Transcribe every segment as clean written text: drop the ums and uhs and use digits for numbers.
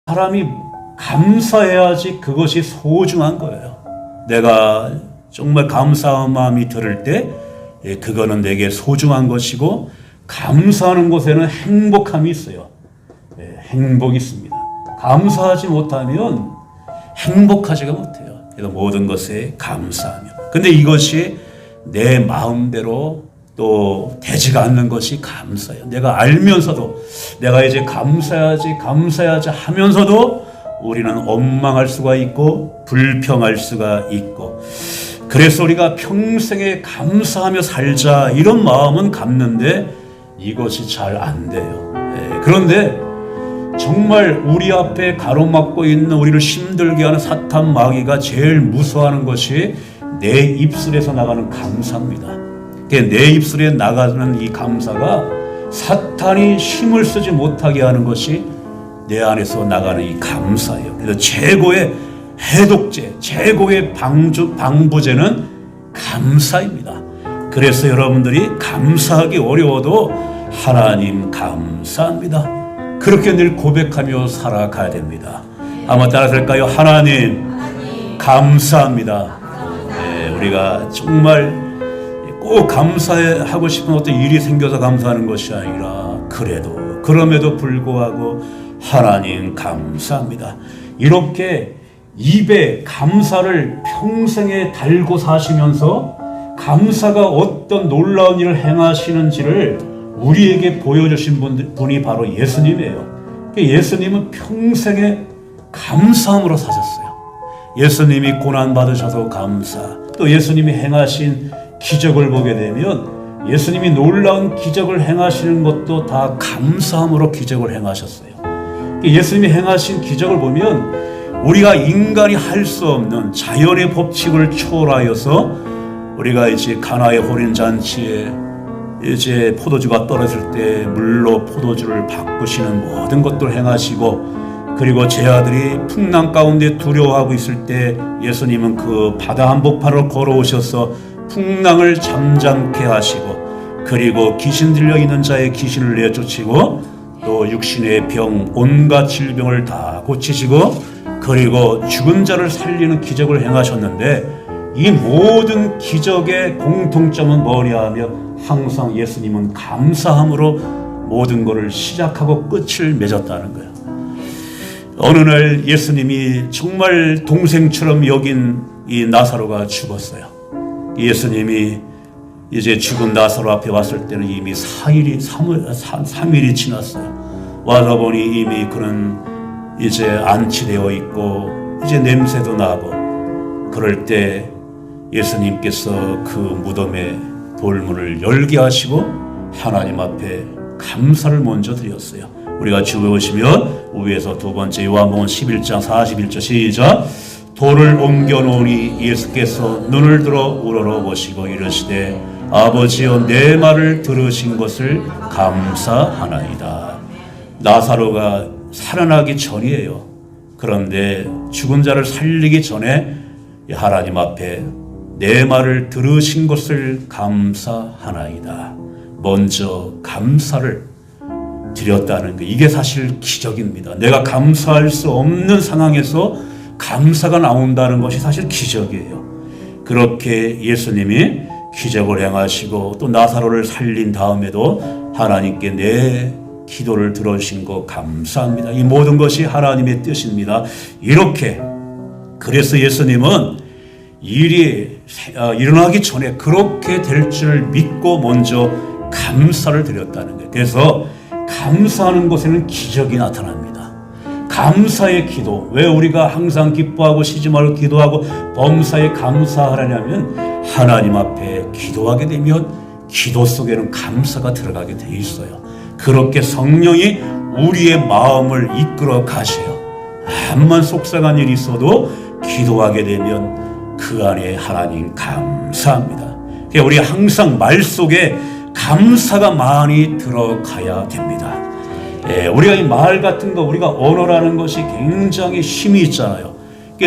사람이 감사해야지 그것이 소중한 거예요. 내가 정말 감사한 마음이 들을 때 그거는 내게 소중한 것이고, 감사하는 곳에는 행복함이 있어요. 행복이 있습니다. 감사하지 못하면 행복하지가 못해요. 그래서 모든 것에 감사하며, 근데 이것이 내 마음대로 또 되지가 않는 것이 감사예요. 내가 알면서도 내가 이제 감사해야지 하면서도 우리는 원망할 수가 있고 불평할 수가 있고, 그래서 우리가 평생에 감사하며 살자 이런 마음은 갖는데 이것이 잘 안 돼요. 그런데 정말 우리 앞에 가로막고 있는 우리를 힘들게 하는 사탄 마귀가 제일 무서워하는 것이 내 입술에서 나가는 감사입니다. 내 입술에 나가는 이 감사가 사탄이 힘을 쓰지 못하게 하는 것이 내 안에서 나가는 이 감사예요. 그래서 최고의 해독제, 최고의 방부제는 감사입니다. 그래서 여러분들이 감사하기 어려워도 하나님 감사합니다, 그렇게 늘 고백하며 살아가야 됩니다. 한번 따라서 할까요? 하나님 감사합니다. 우리가 정말 꼭 감사하고 싶은 어떤 일이 생겨서 감사하는 것이 아니라 그럼에도 불구하고 하나님 감사합니다, 이렇게 입에 감사를 평생에 달고 사시면서 감사가 어떤 놀라운 일을 행하시는지를 우리에게 보여주신 분이 바로 예수님이에요. 예수님은 평생에 감사함으로 사셨어요. 예수님이 고난받으셔서 감사, 또 예수님이 행하신 기적을 보게 되면 예수님이 놀라운 기적을 행하시는 것도 다 감사함으로 기적을 행하셨어요. 예수님이 행하신 기적을 보면 우리가 인간이 할 수 없는 자연의 법칙을 초월하여서, 우리가 이제 가나의 혼인잔치에 이제 포도주가 떨어질 때 물로 포도주를 바꾸시는 모든 것들을 행하시고, 그리고 제 아들이 풍랑 가운데 두려워하고 있을 때 예수님은 그 바다 한복판으로 걸어오셔서 풍랑을 잠잠케 하시고, 그리고 귀신 들려 있는 자의 귀신을 내쫓으시고, 또 육신의 병 온갖 질병을 다 고치시고, 그리고 죽은 자를 살리는 기적을 행하셨는데, 이 모든 기적의 공통점은 뭐냐 하면 항상 예수님은 감사함으로 모든 것을 시작하고 끝을 맺었다는 거예요. 어느 날 예수님이 정말 동생처럼 여긴 이 나사로가 죽었어요. 예수님이 이제 죽은 나사로 앞에 왔을 때는 이미 3일이 지났어요. 와서 보니 이미 그는 이제 안치되어 있고 이제 냄새도 나고, 그럴 때 예수님께서 그 무덤의 돌문을 열게 하시고 하나님 앞에 감사를 먼저 드렸어요. 우리가 주에 오시면 위에서 두 번째 요한복음 11장 41절 시작. 돌을 옮겨 놓으니 예수께서 눈을 들어 우러러보시고 이르시되 아버지여 내 말을 들으신 것을 감사하나이다. 나사로가 살아나기 전이에요. 그런데 죽은 자를 살리기 전에 하나님 앞에 내 말을 들으신 것을 감사하나이다, 먼저 감사를 드렸다는 거, 이게 사실 기적입니다. 내가 감사할 수 없는 상황에서 감사가 나온다는 것이 사실 기적이에요. 그렇게 예수님이 기적을 행하시고 또 나사로를 살린 다음에도 하나님께 내 기도를 들어주신 거 감사합니다. 이 모든 것이 하나님의 뜻입니다. 이렇게, 그래서 예수님은 일이 일어나기 전에 그렇게 될 줄 믿고 먼저 감사를 드렸다는 거예요. 그래서 감사하는 것에는 기적이 나타납니다. 감사의 기도, 왜 우리가 항상 기뻐하고 쉬지 말고 기도하고 범사에 감사하라냐면, 하나님 앞에 기도하게 되면 기도 속에는 감사가 들어가게 돼 있어요. 그렇게 성령이 우리의 마음을 이끌어 가셔요. 암만 속상한 일이 있어도 기도하게 되면 그 안에 하나님 감사합니다. 그러니까 우리 항상 말 속에 감사가 많이 들어가야 됩니다. 우리가 이 말 같은 거, 우리가 언어라는 것이 굉장히 힘이 있잖아요.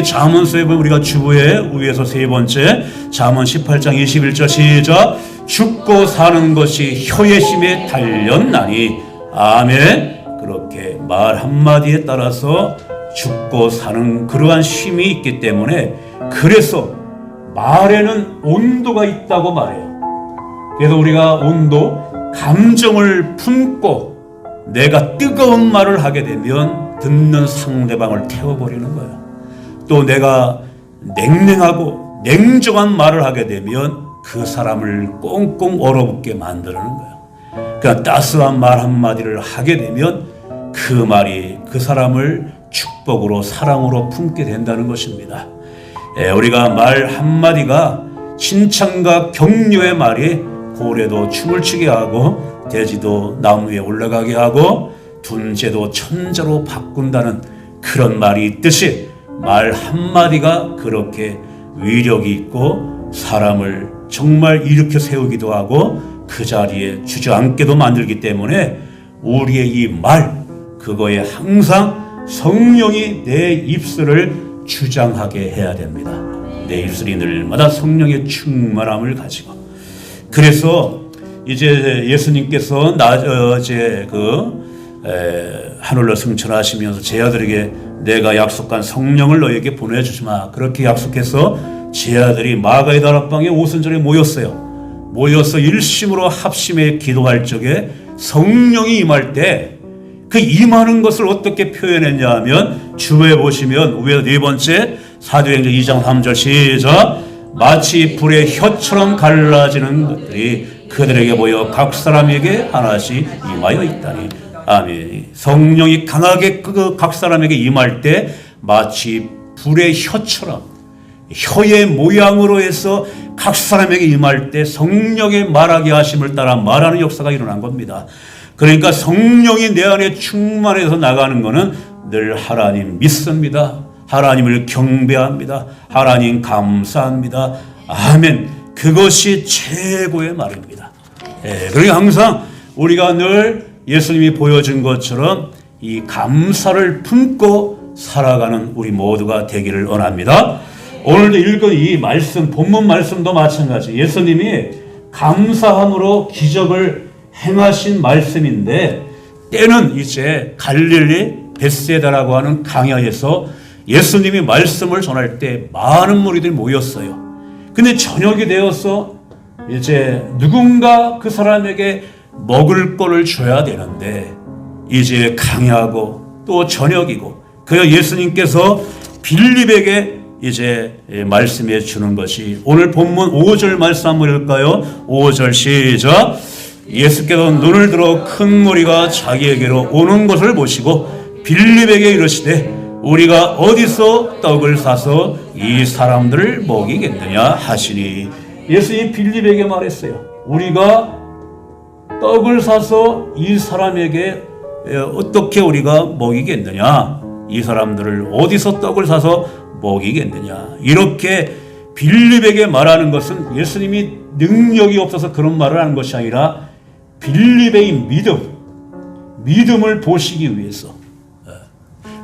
잠언서에 보면 우리가 주에 위에서 세 번째 잠언 18장 21절 시작. 죽고 사는 것이 혀의 힘에 달렸나니. 아멘. 그렇게 말 한마디에 따라서 죽고 사는 그러한 쉼이 있기 때문에 그래서 말에는 온도가 있다고 말해요. 그래서 우리가 온도, 감정을 품고 내가 뜨거운 말을 하게 되면 듣는 상대방을 태워버리는 거예요. 또 내가 냉랭하고 냉정한 말을 하게 되면 그 사람을 꽁꽁 얼어붙게 만드는 거예요. 그러니까 따스한 말 한마디를 하게 되면 그 말이 그 사람을 축복으로 사랑으로 품게 된다는 것입니다. 우리가 말 한마디가 칭찬과 격려의 말이 고래도 춤을 추게 하고 돼지도 나무 위에 올라가게 하고 둔재도 천자로 바꾼다는 그런 말이 있듯이 말 한마디가 그렇게 위력이 있고 사람을 정말 일으켜 세우기도 하고 그 자리에 주저앉게도 만들기 때문에 우리의 이 말, 그거에 항상 성령이 내 입술을 주장하게 해야 됩니다. 내 입술이 늘마다 성령의 충만함을 가지고. 그래서 이제 예수님께서 낮에 하늘로 승천하시면서 제 아들에게 내가 약속한 성령을 너에게 보내주지마, 그렇게 약속해서 제 아들이 마가의 다락방에 오순절에 모여서 일심으로 합심해 기도할 적에 성령이 임할 때 그 임하는 것을 어떻게 표현했냐 하면 주에 보시면 위에 네 번째 사도행전 2장 3절 시작. 마치 불의 혀처럼 갈라지는 것들이 그들에게 보여 각 사람에게 하나씩 임하여 있다니. 아멘. 성령이 강하게 각 사람에게 임할 때 마치 불의 혀처럼, 혀의 모양으로 해서 각 사람에게 임할 때 성령의 말하게 하심을 따라 말하는 역사가 일어난 겁니다. 그러니까 성령이 내 안에 충만해서 나가는 것은 늘 하나님 믿습니다. 하나님을 경배합니다. 하나님 감사합니다. 아멘. 그것이 최고의 말입니다. 그러니까 항상 우리가 늘 예수님이 보여준 것처럼 이 감사를 품고 살아가는 우리 모두가 되기를 원합니다. 오늘도 읽은 이 말씀, 본문 말씀도 마찬가지. 예수님이 감사함으로 기적을 행하신 말씀인데 때는 이제 갈릴리 벳세다라고 하는 강야에서 예수님이 말씀을 전할 때 많은 무리들이 모였어요. 근데 저녁이 되어서 이제 누군가 그 사람에게 먹을 거를 줘야 되는데 이제 강야고 또 저녁이고, 그래서 예수님께서 빌립에게 이제 말씀해 주는 것이 오늘 본문 5절 말씀 한번 읽을까요? 5절 시작. 예수께서 눈을 들어 큰 무리가 자기에게로 오는 것을 보시고 빌립에게 이르시되 우리가 어디서 떡을 사서 이 사람들을 먹이겠느냐 하시니. 예수님이 빌립에게 말했어요. 우리가 떡을 사서 이 사람에게 어떻게 우리가 먹이겠느냐, 이 사람들을 어디서 떡을 사서 먹이겠느냐, 이렇게 빌립에게 말하는 것은 예수님이 능력이 없어서 그런 말을 하는 것이 아니라 빌립의 믿음을 보시기 위해서.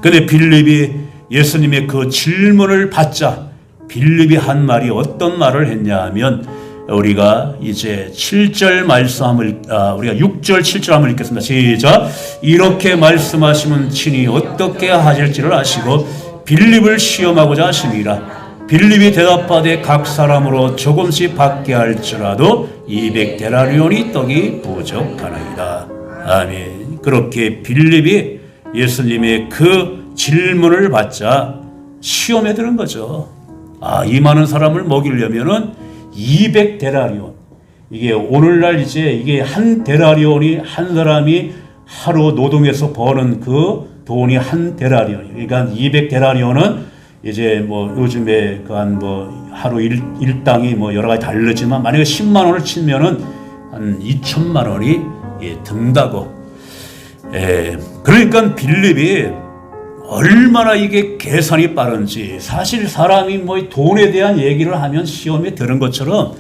그런데 빌립이 예수님의 그 질문을 받자 빌립이 한 말이 어떤 말을 했냐 하면 우리가 이제 7절 말씀을 우리가 6절 7절 한번 읽겠습니다. 시작. 이렇게 말씀하시면 친히 어떻게 하실지를 아시고 빌립을 시험하고자 하심이라. 빌립이 대답하되 각 사람으로 조금씩 받게 할지라도 200데나리온이 떡이 부족하나이다. 아멘. 그렇게 빌립이 예수님의 그 질문을 받자 시험에 드는 거죠. 이 많은 사람을 먹이려면은 200데나리온. 이게 오늘날 이제 이게 한 데나리온이 한 사람이 하루 노동해서 버는 그 돈이 한 데나리온. 그러니까 200데나리온은 이제 뭐 요즘에 그 한 뭐 하루 일당이 뭐 여러 가지 다르지만 만약에 10만 원을 치면은 한 2천만 원이 든다고. 그러니까 빌립이 얼마나 이게 계산이 빠른지, 사실 사람이 뭐 돈에 대한 얘기를 하면 시험에 드는 것처럼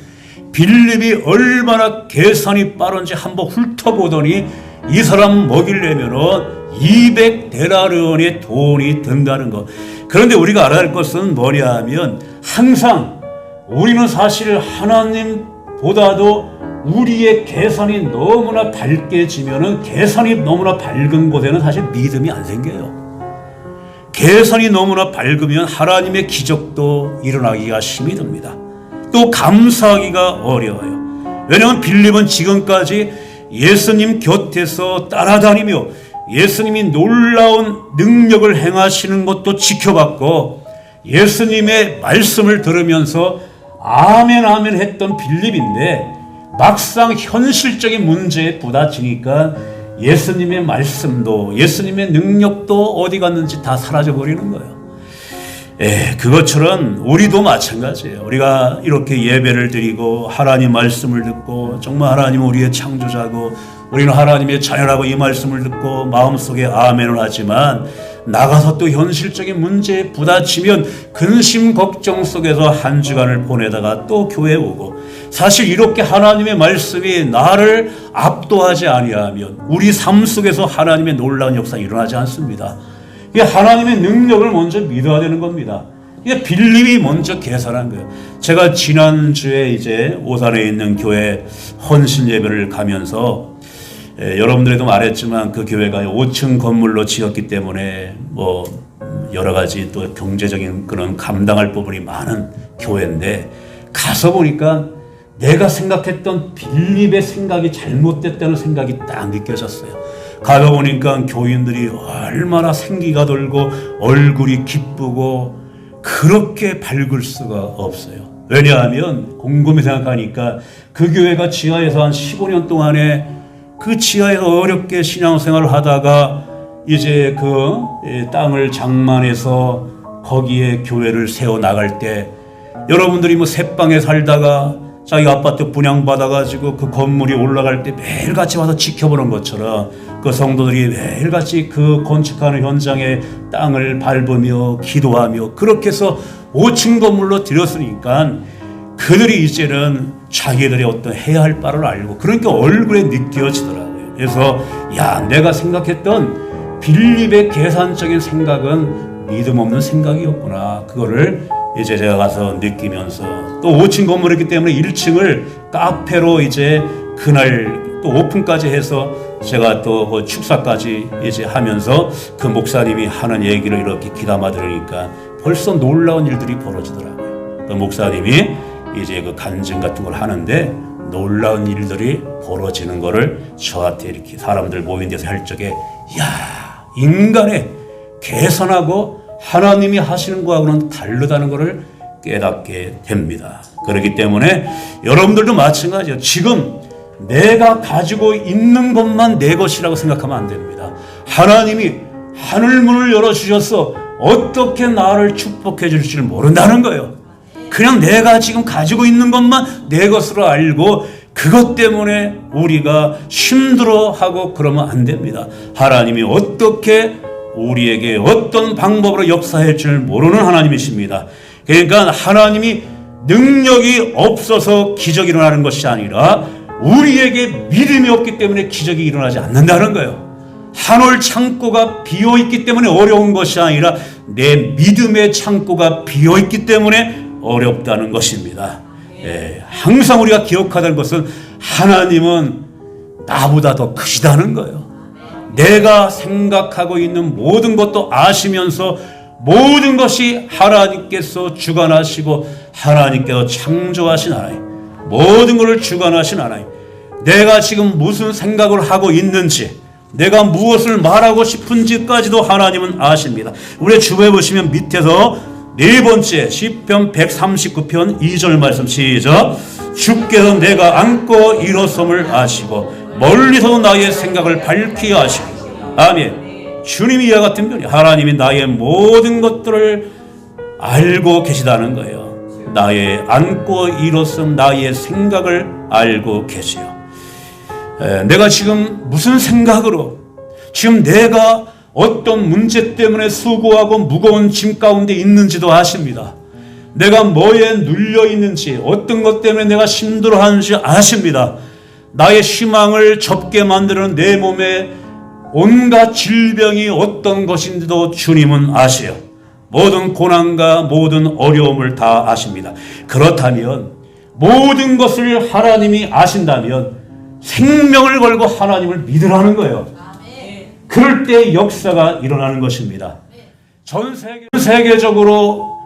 빌립이 얼마나 계산이 빠른지 한번 훑어보더니 이 사람 먹이려면은 200데나리온의 돈이 든다는 것. 그런데 우리가 알아야 할 것은 뭐냐 하면 항상 우리는 사실 하나님보다도 우리의 계산이 너무나 밝게 지면은 계산이 너무나 밝은 곳에는 사실 믿음이 안 생겨요. 개선이 너무나 밝으면 하나님의 기적도 일어나기가 힘이 듭니다. 또 감사하기가 어려워요. 왜냐하면 빌립은 지금까지 예수님 곁에서 따라다니며 예수님이 놀라운 능력을 행하시는 것도 지켜봤고 예수님의 말씀을 들으면서 아멘 아멘 했던 빌립인데 막상 현실적인 문제에 부딪히니까 예수님의 말씀도 예수님의 능력도 어디 갔는지 다 사라져버리는 거예요. 그것처럼 우리도 마찬가지예요. 우리가 이렇게 예배를 드리고 하나님 말씀을 듣고 정말 하나님은 우리의 창조자고 우리는 하나님의 자녀라고 이 말씀을 듣고 마음속에 아멘을 하지만 나가서 또 현실적인 문제에 부딪히면 근심 걱정 속에서 한 주간을 보내다가 또 교회 오고 사실 이렇게 하나님의 말씀이 나를 압도하지 아니하면 우리 삶 속에서 하나님의 놀라운 역사가 일어나지 않습니다. 이게 하나님의 능력을 먼저 믿어야 되는 겁니다. 이게 빌립이 먼저 계산한 거예요. 제가 지난주에 이제 오산에 있는 교회 헌신 예배를 가면서 여러분들에도 말했지만 그 교회가 5층 건물로 지었기 때문에 뭐 여러 가지 또 경제적인 그런 감당할 부분이 많은 교회인데 가서 보니까 내가 생각했던 빌립의 생각이 잘못됐다는 생각이 딱 느껴졌어요. 가다 보니까 교인들이 얼마나 생기가 돌고 얼굴이 기쁘고 그렇게 밝을 수가 없어요. 왜냐하면 곰곰이 생각하니까 그 교회가 지하에서 한 15년 동안에 그 지하에서 어렵게 신앙생활을 하다가 이제 그 땅을 장만해서 거기에 교회를 세워 나갈 때 여러분들이 뭐 새방에 살다가 자기 아파트 분양받아가지고 그 건물이 올라갈 때 매일같이 와서 지켜보는 것처럼 그 성도들이 매일같이 그 건축하는 현장에 땅을 밟으며 기도하며 그렇게 해서 5층 건물로 들였으니까 그들이 이제는 자기들의 어떤 해야 할 바를 알고 그러니까 얼굴에 느껴지더라고요. 그래서 야 내가 생각했던 빌립의 계산적인 생각은 믿음 없는 생각이었구나. 그거를 이제 제가 가서 느끼면서 또 5층 건물이기 때문에 1층을 카페로 이제 그날 또 오픈까지 해서 제가 또 그 축사까지 이제 하면서 그 목사님이 하는 얘기를 이렇게 귀담아 들으니까 벌써 놀라운 일들이 벌어지더라고요. 그 목사님이 이제 그 간증 같은 걸 하는데 놀라운 일들이 벌어지는 거를 저한테 이렇게 사람들 모인 데서 할 적에 야 인간의 계산하고 하나님이 하시는 거하고는 다르다는 것을 깨닫게 됩니다. 그렇기 때문에 여러분들도 마찬가지예요. 지금 내가 가지고 있는 것만 내 것이라고 생각하면 안 됩니다. 하나님이 하늘문을 열어주셔서 어떻게 나를 축복해 줄지를 모른다는 거예요. 그냥 내가 지금 가지고 있는 것만 내 것으로 알고 그것 때문에 우리가 힘들어하고 그러면 안 됩니다. 하나님이 어떻게 우리에게 어떤 방법으로 역사할 줄 모르는 하나님이십니다. 그러니까 하나님이 능력이 없어서 기적이 일어나는 것이 아니라 우리에게 믿음이 없기 때문에 기적이 일어나지 않는다는 거예요. 한올 창고가 비어있기 때문에 어려운 것이 아니라 내 믿음의 창고가 비어있기 때문에 어렵다는 것입니다. 항상 우리가 기억하는 것은 하나님은 나보다 더 크시다는 거예요. 내가 생각하고 있는 모든 것도 아시면서 모든 것이 하나님께서 주관하시고 하나님께서 창조하신 하나님, 모든 것을 주관하신 하나님, 내가 지금 무슨 생각을 하고 있는지 내가 무엇을 말하고 싶은지까지도 하나님은 아십니다. 우리 주변에 보시면 밑에서 네 번째 시편 139편 2절 말씀 시작. 주께서 내가 안고 일어섬을 아시고 멀리서 나의 생각을 밝히 아시고 아멘. 주님이 이와 같은 분이 하나님이 나의 모든 것들을 알고 계시다는 거예요. 나의 안고 일어섬 나의 생각을 알고 계세요. 내가 지금 무슨 생각으로 지금 내가 어떤 문제 때문에 수고하고 무거운 짐 가운데 있는지도 아십니다. 내가 뭐에 눌려 있는지 어떤 것 때문에 내가 힘들어하는지 아십니다. 나의 희망을 접게 만드는 내 몸에 온갖 질병이 어떤 것인지도 주님은 아세요. 모든 고난과 모든 어려움을 다 아십니다. 그렇다면 모든 것을 하나님이 아신다면 생명을 걸고 하나님을 믿으라는 거예요. 그럴 때 역사가 일어나는 것입니다. 전 세계적으로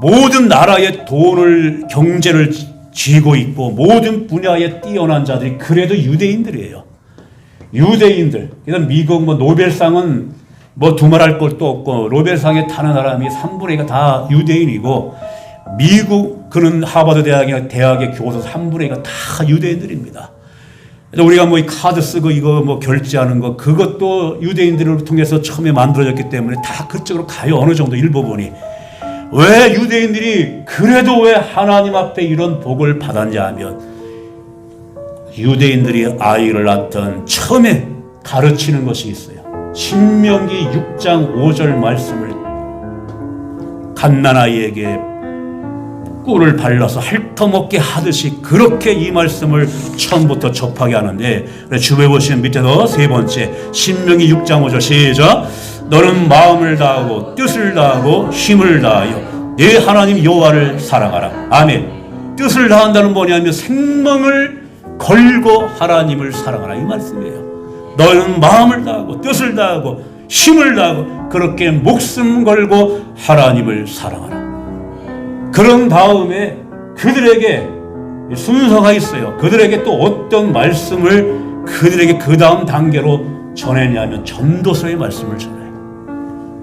모든 나라의 돈을 경제를 쥐고 있고 모든 분야에 뛰어난 자들이 그래도 유대인들이에요. 유대인들. 그래서 미국 노벨상은 두말할 것도 없고 노벨상에 타는 사람이 3분의 2가 다 유대인이고 미국 그는 하버드 대학의 교수 3분의 2가 다 유대인들입니다. 우리가 이 카드 쓰고 이거 결제하는 거 그것도 유대인들을 통해서 처음에 만들어졌기 때문에 다 그쪽으로 가요. 어느 정도 일부분이. 왜 유대인들이 그래도 왜 하나님 앞에 이런 복을 받았냐 하면 유대인들이 아이를 낳던 처음에 가르치는 것이 있어요. 신명기 6장 5절 말씀을 갓난아이에게 꿀을 발라서 핥아먹게 하듯이 그렇게 이 말씀을 처음부터 접하게 하는데 주변에 보시면 밑에도 세 번째 신명기 6장 5절 시작 너는 마음을 다하고 뜻을 다하고 힘을 다하여 네 하나님 여호와를 사랑하라. 아멘. 뜻을 다한다는 뭐냐면 생명을 걸고 하나님을 사랑하라 이 말씀이에요. 너는 마음을 다하고 뜻을 다하고 힘을 다하고 그렇게 목숨 걸고 하나님을 사랑하라. 그런 다음에 그들에게 순서가 있어요. 그들에게 또 어떤 말씀을 그들에게 그 다음 단계로 전했냐면 전도서의 말씀을 전해요.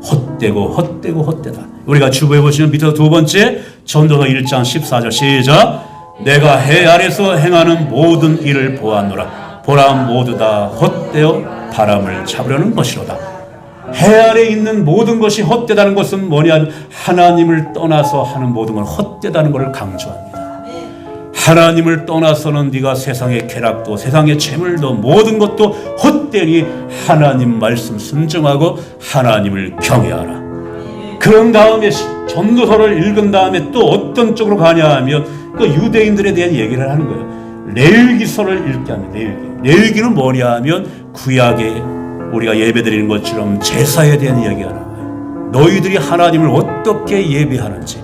헛되고 헛되고 헛되다. 우리가 주부에 보시면 밑에서 두 번째 전도서 1장 14절 시작 내가 해 아래서 행하는 모든 일을 보았노라. 보라 모두 다 헛되어 바람을 잡으려는 것이로다. 해 아래 있는 모든 것이 헛되다는 것은 뭐냐면 하나님을 떠나서 하는 모든 건 헛되다는 것을 강조합니다. 하나님을 떠나서는 네가 세상의 쾌락도 세상의 재물도 모든 것도 헛되니 하나님 말씀 순종하고 하나님을 경외하라. 그런 다음에 전도서를 읽은 다음에 또 어떤 쪽으로 가냐 하면 그 유대인들에 대한 얘기를 하는 거예요. 레위기서를 읽게 합니다. 레위기는 뭐냐 하면 구약에 우리가 예배드리는 것처럼 제사에 대한 이야기가 나와요. 너희들이 하나님을 어떻게 예배하는지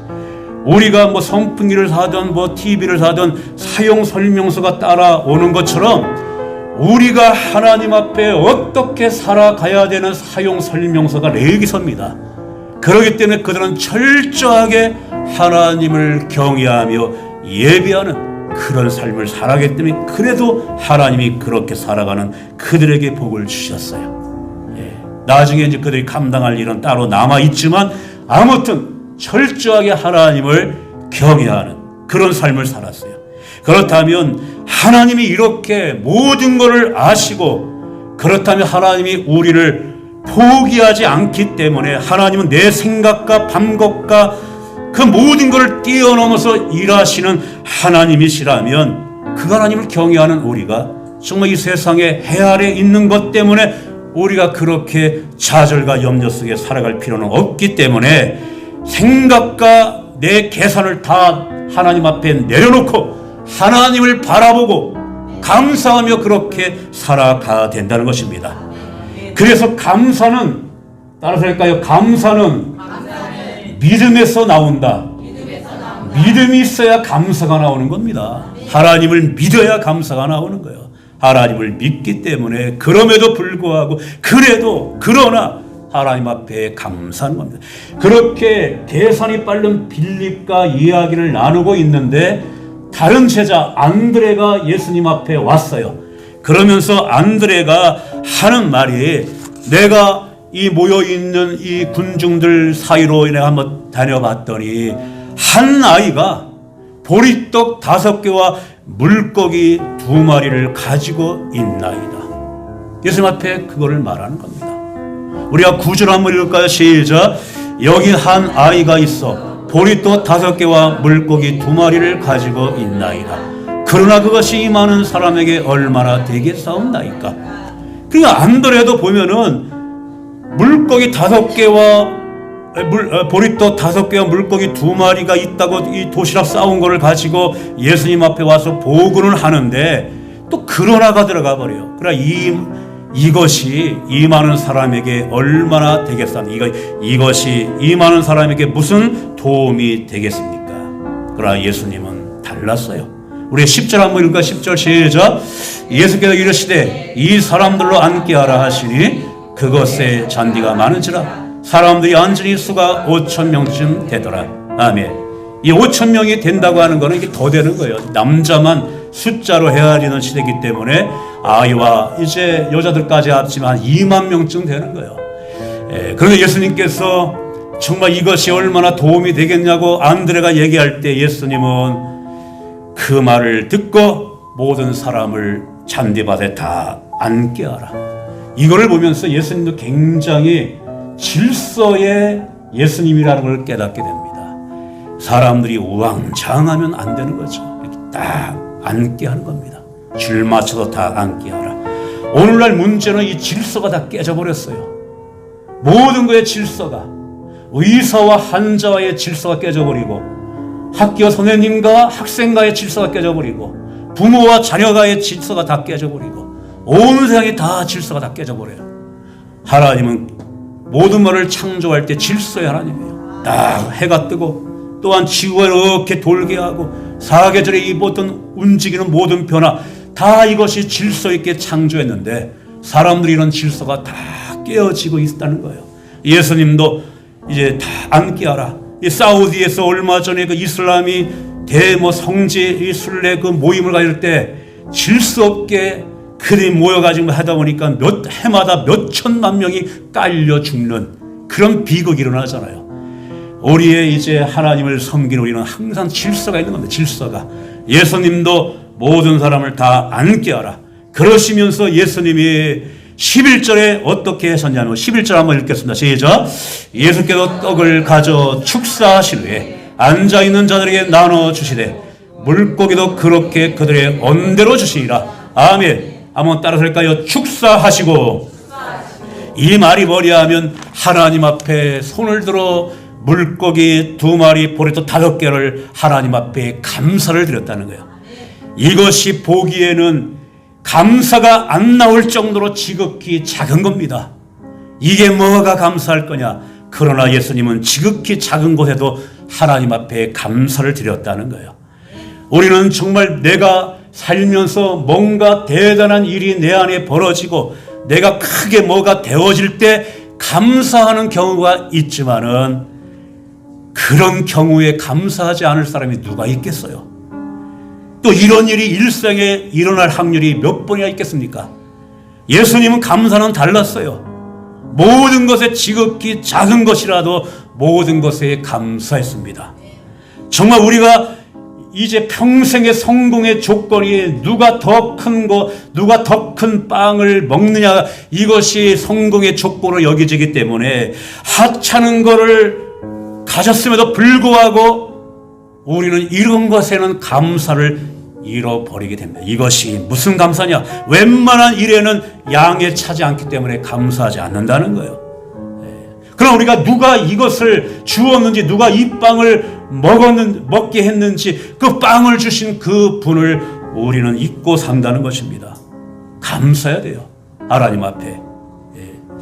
우리가 선풍기를 사든 TV를 사든 사용 설명서가 따라오는 것처럼 우리가 하나님 앞에 어떻게 살아가야 되는 사용 설명서가 레위기서입니다. 그렇기 때문에 그들은 철저하게 하나님을 경외하며 예배하는 그런 삶을 살아가기 때문에 그래도 하나님이 그렇게 살아가는 그들에게 복을 주셨어요. 나중에 이제 그들이 감당할 일은 따로 남아있지만 아무튼 철저하게 하나님을 경외하는 그런 삶을 살았어요. 그렇다면 하나님이 이렇게 모든 것을 아시고 그렇다면 하나님이 우리를 포기하지 않기 때문에 하나님은 내 생각과 방법과 그 모든 것을 뛰어넘어서 일하시는 하나님이시라면 그 하나님을 경외하는 우리가 정말 이 세상에 해 아래 있는 것 때문에 우리가 그렇게 좌절과 염려 속에 살아갈 필요는 없기 때문에 생각과 내 계산을 다 하나님 앞에 내려놓고 하나님을 바라보고 감사하며 그렇게 살아가야 된다는 것입니다. 그래서 감사는 따라서 할까요? 감사는 믿음에서 나온다. 믿음이 있어야 감사가 나오는 겁니다. 하나님을 믿어야 감사가 나오는 거예요. 하나님을 믿기 때문에 그럼에도 불구하고 그러나 하나님 앞에 감사하는 겁니다. 그렇게 계산이 빠른 빌립과 이야기를 나누고 있는데 다른 제자 안드레가 예수님 앞에 왔어요. 그러면서 안드레가 하는 말이 내가 이 모여있는 이 군중들 사이로 내가 한번 다녀봤더니 한 아이가 보리떡 5개와 물고기 2마리를 가지고 있나이다. 예수님 앞에 그거를 말하는 겁니다. 우리가 9절 한번 읽을까요? 시작. 여기 한 아이가 있어 보리떡 5개와 물고기 2마리를 가지고 있나이다. 그러나 그것이 이 많은 사람에게 얼마나 되겠사옵나이까. 그러니까 안드레도 보면은 물고기 5개와 보리떡 5개와 물고기 2마리가 있다고 이 도시락 싸운 거를 가지고 예수님 앞에 와서 보고는 하는데 또 그러나가 들어가 버려요. 그러나 이것이 이 많은 사람에게 얼마나 되겠습니까? 이것이 이 많은 사람에게 무슨 도움이 되겠습니까? 그러나 예수님은 달랐어요. 우리 10절 한번 읽을까? 10절 시작. 예수께서 이르시되 이 사람들로 앉게 하라 하시니 그것의 잔디가 많은지라 사람들이 완전히 수가 5,000명쯤 되더라. 아멘. 이 5,000명이 된다고 하는 거는 이게 더 되는 거예요. 남자만 숫자로 헤아리는 시대이기 때문에 아이와 이제 여자들까지 합치면 한 2만 명쯤 되는 거예요. 그런데 예수님께서 정말 이것이 얼마나 도움이 되겠냐고 안드레가 얘기할 때 예수님은 그 말을 듣고 모든 사람을 잔디밭에 다 앉게 하라. 이거를 보면서 예수님도 굉장히 질서의 예수님이라는 걸 깨닫게 됩니다. 사람들이 우왕좌왕하면 안 되는 거죠. 이렇게 딱 앉게 하는 겁니다. 줄 맞춰서 다 앉게 하라. 오늘날 문제는 이 질서가 다 깨져버렸어요. 모든 것의 질서가, 의사와 환자와의 질서가 깨져버리고, 학교 선생님과 학생과의 질서가 깨져버리고, 부모와 자녀가의 질서가 다 깨져버리고, 온 세상이 다 질서가 다 깨져버려요. 하나님은 모든 것을 창조할 때 질서의 하나님이에요. 딱 해가 뜨고 또한 지구가 이렇게 돌게 하고 사계절의 이 모든 움직이는 모든 변화, 다 이것이 질서 있게 창조했는데 사람들이 이런 질서가 다 깨어지고 있다는 거예요. 예수님도 이제 다 앉게 하라. 이 사우디에서 얼마 전에 그 이슬람이 성지 이 순례 그 모임을 가질 때 질서 없게 그들이 모여가지고 하다 보니까 해마다 몇 천만 명이 깔려 죽는 그런 비극이 일어나잖아요. 우리의 이제 하나님을 섬기는 우리는 항상 질서가 있는 겁니다. 질서가. 예수님도 모든 사람을 다 앉게 하라. 그러시면서 예수님이 11절에 어떻게 하셨냐면 11절 한번 읽겠습니다. 시작. 예수께서 떡을 가져 축사하신 후에 앉아있는 자들에게 나눠주시되 물고기도 그렇게 그들의 언대로 주시니라. 아멘. 한번 따라서 할까요? 축사하시고. 이 말이 뭐냐면 하나님 앞에 손을 들어 물고기 2마리, 보리떡 5개를 하나님 앞에 감사를 드렸다는 거예요. 이것이 보기에는 감사가 안 나올 정도로 지극히 작은 겁니다. 이게 뭐가 감사할 거냐? 그러나 예수님은 지극히 작은 것에도 하나님 앞에 감사를 드렸다는 거예요. 우리는 정말 내가 살면서 뭔가 대단한 일이 내 안에 벌어지고 내가 크게 뭐가 되어질 때 감사하는 경우가 있지만은 그런 경우에 감사하지 않을 사람이 누가 있겠어요? 또 이런 일이 일생에 일어날 확률이 몇 번이나 있겠습니까? 예수님은 감사는 달랐어요. 모든 것에 지극히 작은 것이라도 모든 것에 감사했습니다. 정말 우리가 이제 평생의 성공의 조건이 누가 더 큰 누가 더 큰 빵을 먹느냐, 이것이 성공의 조건으로 여겨지기 때문에 하찮은 것을 가졌음에도 불구하고 우리는 이런 것에는 감사를 잃어버리게 됩니다. 이것이 무슨 감사냐? 웬만한 일에는 양에 차지 않기 때문에 감사하지 않는다는 거예요. 그럼 우리가 누가 이것을 주었는지, 누가 이 빵을 먹게 했는지, 그 빵을 주신 그 분을 우리는 잊고 산다는 것입니다. 감사해야 돼요. 하나님 앞에.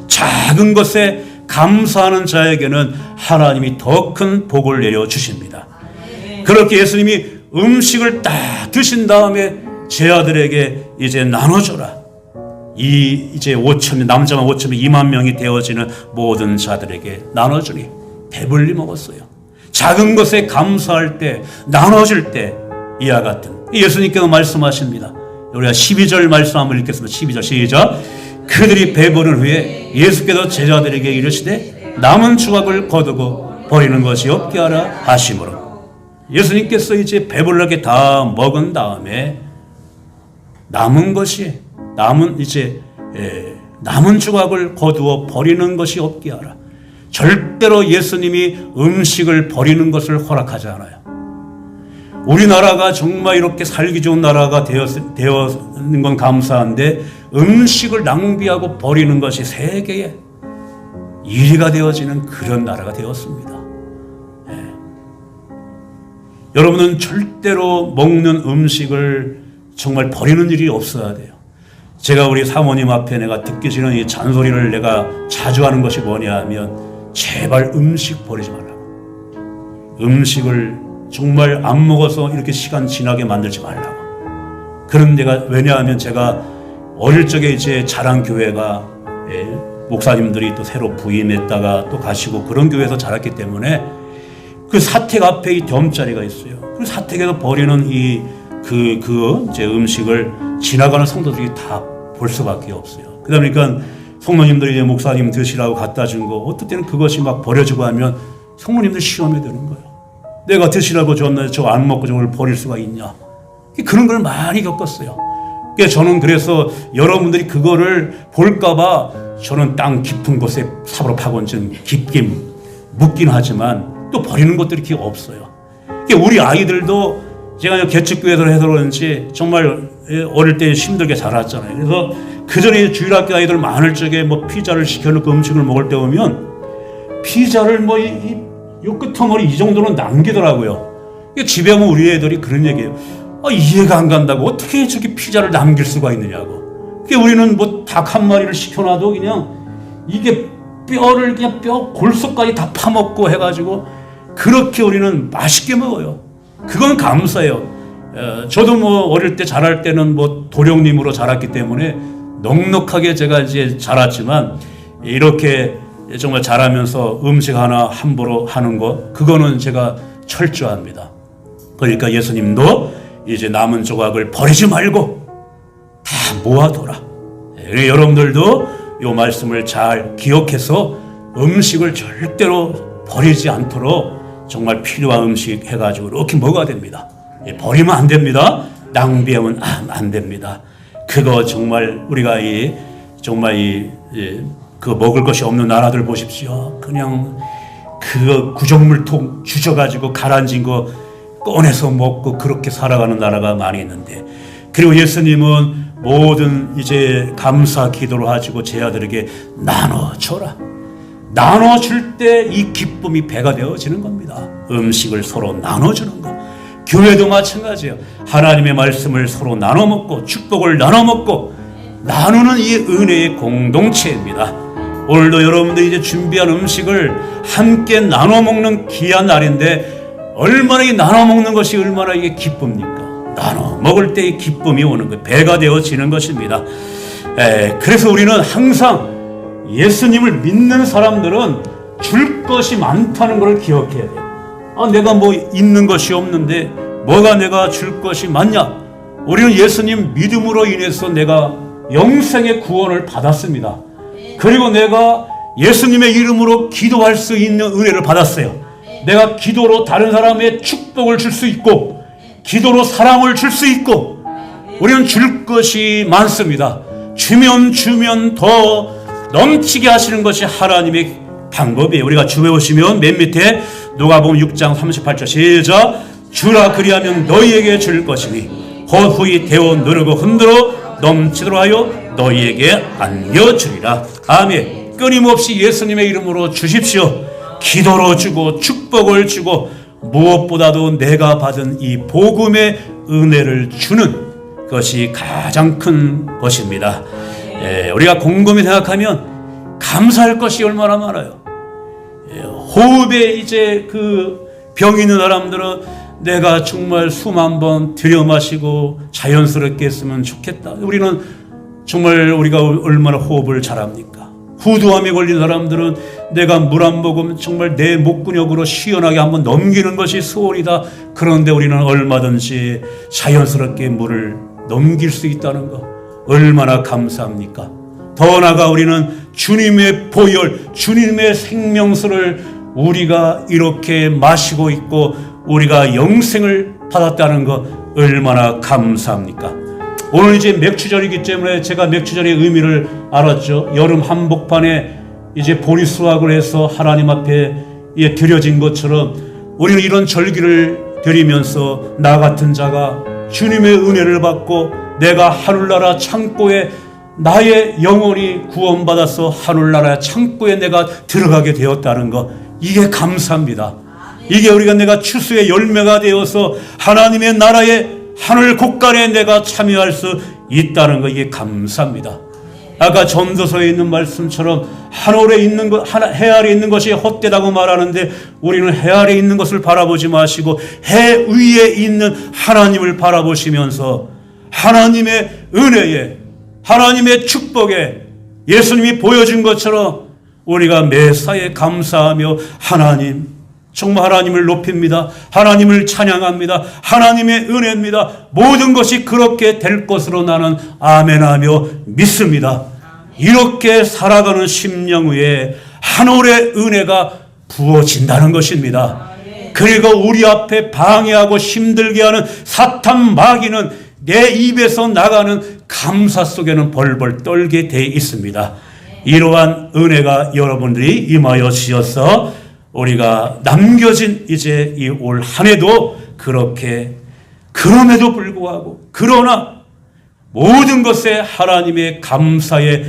작은 것에 감사하는 자에게는 하나님이 더 큰 복을 내려주십니다. 그렇게 예수님이 음식을 딱 드신 다음에 제 아들에게 이제 나눠줘라. 이제 5천, 남자만 5천, 2만 명이 되어지는 모든 자들에게 나눠주니 배불리 먹었어요. 작은 것에 감사할 때, 나눠줄 때 이와 같은 예수님께서 말씀하십니다. 우리가 12절 말씀 한번 읽겠습니다. 12절 시작. 그들이 배부른 후에 예수께서 제자들에게 이르시되 남은 조각을 거두고 버리는 것이 없게 하라 하심으로, 예수님께서 이제 배불르게 다 먹은 다음에 남은 조각을 거두어 버리는 것이 없게 하라. 절대로 예수님이 음식을 버리는 것을 허락하지 않아요. 우리나라가 정말 이렇게 살기 좋은 나라가 되었는 건 감사한데 음식을 낭비하고 버리는 것이 세계의 1위가 되어지는 그런 나라가 되었습니다. 여러분은 절대로 먹는 음식을 정말 버리는 일이 없어야 돼요. 제가 우리 사모님 앞에 내가 듣기 싫은 이 잔소리를 내가 자주 하는 것이 뭐냐 하면, 제발 음식 버리지 말라고. 음식을 정말 안 먹어서 이렇게 시간 지나게 만들지 말라고. 그런 데가, 왜냐하면 제가 어릴 적에 이제 자란 교회가 목사님들이 또 새로 부임했다가 또 가시고 그런 교회에서 자랐기 때문에 그 사택 앞에 이 덤자리가 있어요. 그 사택에서 버리는 제 음식을 지나가는 성도들이 다 볼 수밖에 없어요. 그러다 보니까 성도님들이 이제 목사님 드시라고 갖다 준 거, 어떨 때는 그것이 막 버려지고 하면 성도님들 시험이 되는 거예요. 내가 드시라고 줬는데 저거 안 먹고 저걸 버릴 수가 있냐. 그런 걸 많이 겪었어요. 저는 그래서 여러분들이 그거를 볼까봐 저는 땅 깊은 곳에 삽으로 파곤 깊게 묻긴 하지만 또 버리는 것들이 이렇게 없어요. 우리 아이들도 제가 개척교회에서 해서 그런지 정말 어릴 때 힘들게 자랐잖아요. 그래서 그 전에 주일학교 아이들 많을 적에 뭐 피자를 시켜놓고 음식을 먹을 때 보면 피자를 요 끄트머리 이 정도는 남기더라고요. 집에 오면 우리 애들이 그런 얘기해요. 이해가 안 간다고 어떻게 저렇게 피자를 남길 수가 있느냐고. 우리는 뭐 닭 한 마리를 시켜놔도 그냥 이게 뼈를 그냥 뼈 골수까지 다 파먹고 해가지고 그렇게 우리는 맛있게 먹어요. 그건 감사해요. 저도 뭐 어릴 때 자랄 때는 뭐 도령님으로 자랐기 때문에 넉넉하게 제가 이제 자랐지만 이렇게 정말 자라면서 음식 하나 함부로 하는 거 그거는 제가 철저합니다. 그러니까 예수님도 이제 남은 조각을 버리지 말고 다 모아둬라. 여러분들도 이 말씀을 잘 기억해서 음식을 절대로 버리지 않도록 정말 필요한 음식 해가지고 이렇게 먹어야 됩니다. 버리면 안 됩니다. 낭비하면 안 됩니다. 그거 정말 우리가 그 먹을 것이 없는 나라들 보십시오. 그냥 그 구정물통 주셔가지고 가라앉은 거 꺼내서 먹고 그렇게 살아가는 나라가 많이 있는데, 그리고 예수님은 모든 이제 감사 기도를 가지고 제 아들에게 나눠줘라. 나눠줄 때 이 기쁨이 배가 되어지는 겁니다. 음식을 서로 나눠주는 거. 교회도 마찬가지예요. 하나님의 말씀을 서로 나눠 먹고 축복을 나눠 먹고 나누는 이 은혜의 공동체입니다. 오늘도 여러분들이 이제 준비한 음식을 함께 나눠 먹는 귀한 날인데 얼마나 이 나눠 먹는 것이 얼마나 이게 기쁩니까? 나눠 먹을 때 이 기쁨이 오는 거예요. 배가 되어지는 것입니다. 그래서 우리는 항상 예수님을 믿는 사람들은 줄 것이 많다는 걸 기억해야 돼요. 내가 뭐 있는 것이 없는데 뭐가 내가 줄 것이 많냐? 우리는 예수님 믿음으로 인해서 내가 영생의 구원을 받았습니다. 그리고 내가 예수님의 이름으로 기도할 수 있는 은혜를 받았어요. 내가 기도로 다른 사람의 축복을 줄 수 있고 기도로 사랑을 줄 수 있고 우리는 줄 것이 많습니다. 주면 더 넘치게 하시는 것이 하나님의 방법이에요. 우리가 주에 오시면 맨 밑에 누가복음 6장 38절 시작. 주라 그리하면 너희에게 줄 것이니 호후히 데워 누르고 흔들어 넘치도록 하여 너희에게 안겨주리라. 아멘. 끊임없이 예수님의 이름으로 주십시오. 기도로 주고 축복을 주고 무엇보다도 내가 받은 이 복음의 은혜를 주는 것이 가장 큰 것입니다. 우리가 곰곰이 생각하면 감사할 것이 얼마나 많아요. 호흡에 이제 그 병이 있는 사람들은 내가 정말 숨 한번 들여 마시고 자연스럽게 했으면 좋겠다. 우리는 정말 우리가 얼마나 호흡을 잘합니까? 후두암에 걸린 사람들은 내가 물 한 모금 정말 내 목근육으로 시원하게 한번 넘기는 것이 소원이다. 그런데 우리는 얼마든지 자연스럽게 물을 넘길 수 있다는 것 얼마나 감사합니까? 더 나아가 우리는 주님의 보혈, 주님의 생명수를 우리가 이렇게 마시고 있고 우리가 영생을 받았다는 것 얼마나 감사합니까? 오늘 이제 맥추절이기 때문에 제가 맥추절의 의미를 알았죠. 여름 한복판에 이제 보리 수확을 해서 하나님 앞에 드려진 것처럼 우리는 이런 절기를 드리면서 나 같은 자가 주님의 은혜를 받고 내가 하늘나라 창고에 나의 영혼이 구원받아서 하늘나라 창고에 내가 들어가게 되었다는 것, 이게 감사합니다. 이게 우리가 내가 추수의 열매가 되어서 하나님의 나라의 하늘 곳간에 내가 참여할 수 있다는 것, 이게 감사합니다. 아까 전도서에 있는 말씀처럼 하늘에 있는 것, 해 아래 있는 것이 헛되다고 말하는데 우리는 해 아래 있는 것을 바라보지 마시고 해 위에 있는 하나님을 바라보시면서 하나님의 은혜에, 하나님의 축복에 예수님이 보여준 것처럼 우리가 매사에 감사하며 하나님, 정말 하나님을 높입니다. 하나님을 찬양합니다. 하나님의 은혜입니다. 모든 것이 그렇게 될 것으로 나는 아멘하며 믿습니다. 이렇게 살아가는 심령 위에 하늘의 은혜가 부어진다는 것입니다. 그리고 우리 앞에 방해하고 힘들게 하는 사탄 마귀는 내 입에서 나가는 감사 속에는 벌벌 떨게 돼 있습니다. 이러한 은혜가 여러분들이 임하여 주셔서 우리가 남겨진 이제 이 올 한 해도 그렇게 그럼에도 불구하고 그러나 모든 것에 하나님의 감사의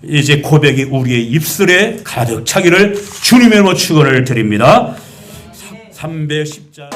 이제 고백이 우리의 입술에 가득 차기를 주님의 이름으로 축원을 드립니다. 310장